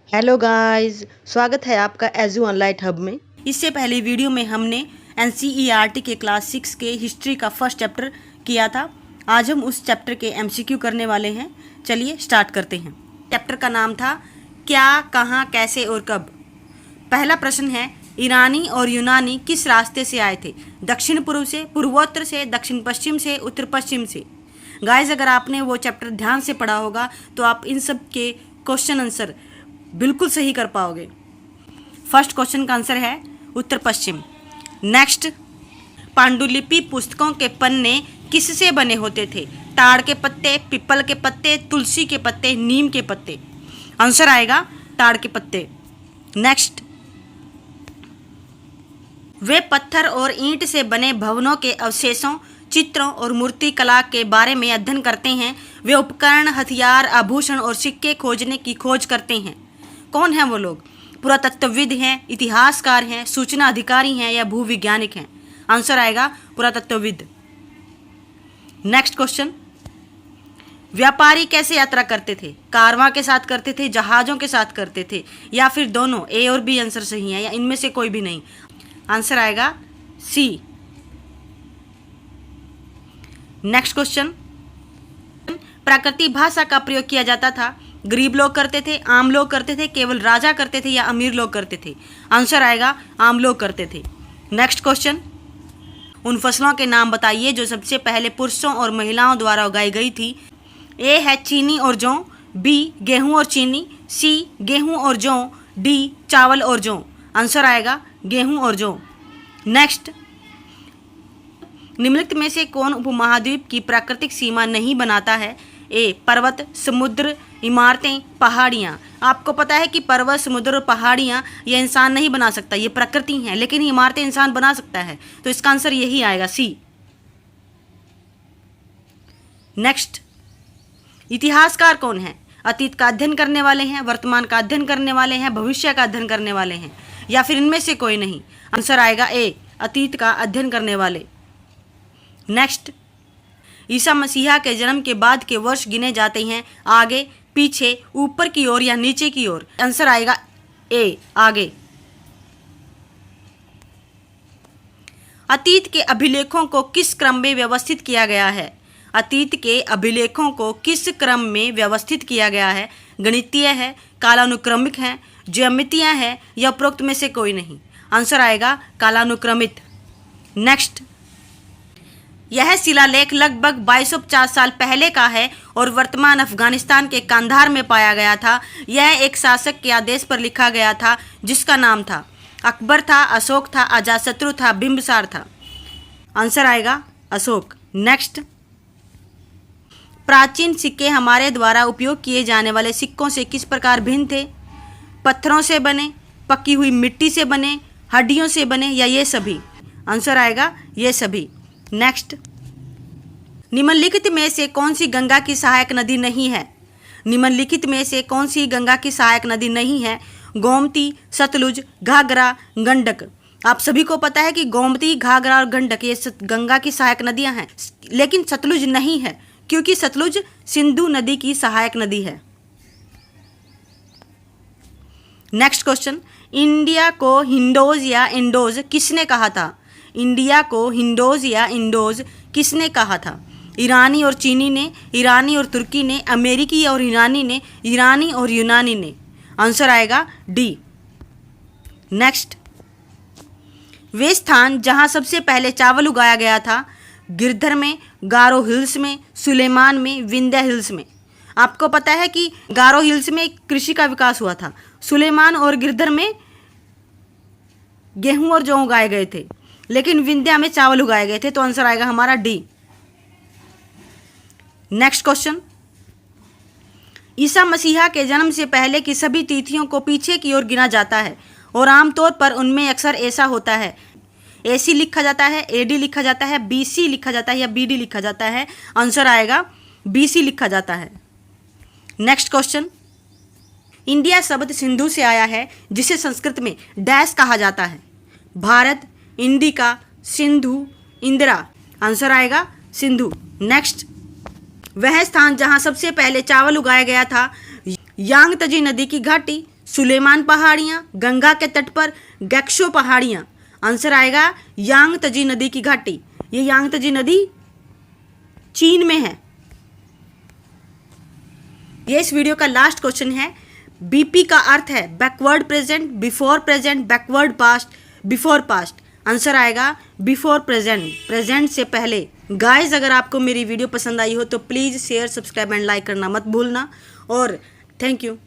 Hello guys, स्वागत है आपका एजू ऑनलाइन हब में। इससे पहले वीडियो में हमने एनसीईआरटी के क्लास 6 के हिस्ट्री का फर्स्ट चैप्टर किया था। आज हम उस चैप्टर के एमसीक्यू करने वाले हैं। चलिए स्टार्ट करते हैं। चैप्टर का नाम था क्या, कहाँ, कैसे और कब। पहला प्रश्न है, ईरानी और यूनानी किस रास्ते से आए थे? दक्षिण पूर्व से, पूर्वोत्तर से, दक्षिण पश्चिम से, उत्तर पश्चिम से। गाइस, अगर आपने वो चैप्टर ध्यान से पढ़ा होगा तो आप इन सब के क्वेश्चन आंसर बिल्कुल सही कर पाओगे। फर्स्ट क्वेश्चन का आंसर है उत्तर पश्चिम। नेक्स्ट, पांडुलिपि पुस्तकों के पन्ने किससे बने होते थे? ताड़ के पत्ते, पीपल के पत्ते, तुलसी के पत्ते, नीम के पत्ते। आंसर आएगा ताड़ के पत्ते। नेक्स्ट, वे पत्थर और ईंट से बने भवनों के अवशेषों, चित्रों और मूर्ति कला के बारे में अध्ययन करते हैं। वे उपकरण, हथियार, आभूषण और सिक्के खोजने की खोज करते हैं। कौन हैं वो लोग? पुरातत्वविद हैं, इतिहासकार हैं, सूचना अधिकारी हैं या भूविज्ञानिक हैं? आंसर आएगा पुरातत्वविद। नेक्स्ट क्वेश्चन, व्यापारी कैसे यात्रा करते थे? कारवां के साथ करते थे, जहाज़ों के साथ करते थे या फिर दोनों? ए और बी आंसर सही है या इनमें से कोई भी नहीं? आंसर आएगा सी। नेक्स्ट क्वेश्चन, प्राकृतिक भाषा का प्रयोग किया जाता था। गरीब लोग करते थे, आम लोग करते थे, केवल राजा करते थे या अमीर लोग करते थे? आंसर आएगा आम लोग करते थे। नेक्स्ट क्वेश्चन, उन फसलों के नाम बताइए जो सबसे पहले पुरुषों और महिलाओं द्वारा उगाई गई थी। ए है चीनी और जौ, बी गेहूं और चीनी, सी गेहूं और जौ, डी चावल और जौ। आंसर आएगा गेहूं और जौ। नेक्स्ट, निम्नलिखित में से कौन उपमहाद्वीप की प्राकृतिक सीमा नहीं बनाता है? ए पर्वत, समुद्र, इमारतें, पहाड़ियाँ। आपको पता है कि पर्वत, समुद्र और पहाड़ियाँ ये इंसान नहीं बना सकता, ये प्रकृति हैं, लेकिन इमारतें इंसान बना सकता है, तो इसका आंसर यही आएगा सी। नेक्स्ट, इतिहासकार कौन है? अतीत का अध्ययन करने वाले हैं, वर्तमान का अध्ययन करने वाले हैं, भविष्य का अध्ययन करने वाले हैं या फिर इनमें से कोई नहीं? आंसर आएगा ए, अतीत का अध्ययन करने वाले। नेक्स्ट, ईसा मसीहा के जन्म के बाद के वर्ष गिने जाते हैं। आगे, पीछे, ऊपर की ओर या नीचे की ओर? आंसर आएगा ए, आगे। अतीत के अभिलेखों को किस क्रम में व्यवस्थित किया गया है? अतीत के अभिलेखों को किस क्रम में व्यवस्थित किया गया है? गणितीय है, कालानुक्रमिक है, ज्यामितीय है या उपरोक्त में से कोई नहीं? आंसर आएगा कालानुक्रमित। नेक्स्ट, यह शिलालेख लगभग 2250 साल पहले का है और वर्तमान अफगानिस्तान के कांधार में पाया गया था। यह एक शासक के आदेश पर लिखा गया था जिसका नाम था अकबर था, अशोक था, अजातशत्रु था, बिंबिसार था। आंसर आएगा अशोक। नेक्स्ट, प्राचीन सिक्के हमारे द्वारा उपयोग किए जाने वाले सिक्कों से किस प्रकार भिन्न थे? पत्थरों से बने, पकी हुई मिट्टी से बने, हड्डियों से बने या ये सभी? आंसर आएगा ये सभी। नेक्स्ट, निम्नलिखित में से कौन सी गंगा की सहायक नदी नहीं है? निम्नलिखित में से कौन सी गंगा की सहायक नदी नहीं है? गोमती, सतलुज, घाघरा, गंडक। आप सभी को पता है कि गोमती, घाघरा और गंडक ये गंगा की सहायक नदियां हैं, लेकिन सतलुज नहीं है क्योंकि सतलुज सिंधु नदी की सहायक नदी है। नेक्स्ट क्वेश्चन, इंडिया को हिंडोज या इंडोज किसने कहा था? इंडिया को हिंडोज या इंडोज किसने कहा था? ईरानी और चीनी ने, ईरानी और तुर्की ने, अमेरिकी और ईरानी ने, ईरानी और यूनानी ने? आंसर आएगा डी। नेक्स्ट, वे स्थान जहां सबसे पहले चावल उगाया गया था, गिरधर में, गारो हिल्स में, सुलेमान में, विंध्या हिल्स में? आपको पता है कि गारो हिल्स में कृषि का विकास हुआ था, सुलेमान और गिरधर में गेहूं और जौ उगाए गए थे, लेकिन विंध्या में चावल उगाए गए थे, तो आंसर आएगा हमारा डी। नेक्स्ट क्वेश्चन, ईसा मसीहा के जन्म से पहले की सभी तिथियों को पीछे की ओर गिना जाता है और आमतौर पर उनमें अक्सर ऐसा होता है, एसी लिखा जाता है, एडी लिखा जाता है, बीसी लिखा जाता है या बीडी लिखा जाता है? आंसर आएगा बीसी लिखा जाता है। नेक्स्ट क्वेश्चन, इंडिया शब्द सिंधु से आया है जिसे संस्कृत में डैश कहा जाता है? भारत, इंडिका, सिंधु, इंदिरा? आंसर आएगा सिंधु। नेक्स्ट, वह स्थान जहां सबसे पहले चावल उगाया गया था, यांगतजी नदी की घाटी, सुलेमान पहाड़ियाँ, गंगा के तट पर गैक्शो पहाड़ियाँ। आंसर आएगा यांग तजी नदी की घाटी। ये यांग तजी नदी चीन में है। ये इस वीडियो का लास्ट क्वेश्चन है। बीपी का अर्थ है backward present, before present, backward past, before past. Answer आएगा बिफोर प्रेजेंट, प्रेजेंट से पहले। गाइस, अगर आपको मेरी वीडियो पसंद आई हो तो please share, subscribe and like करना मत भूलना। और थैंक यू।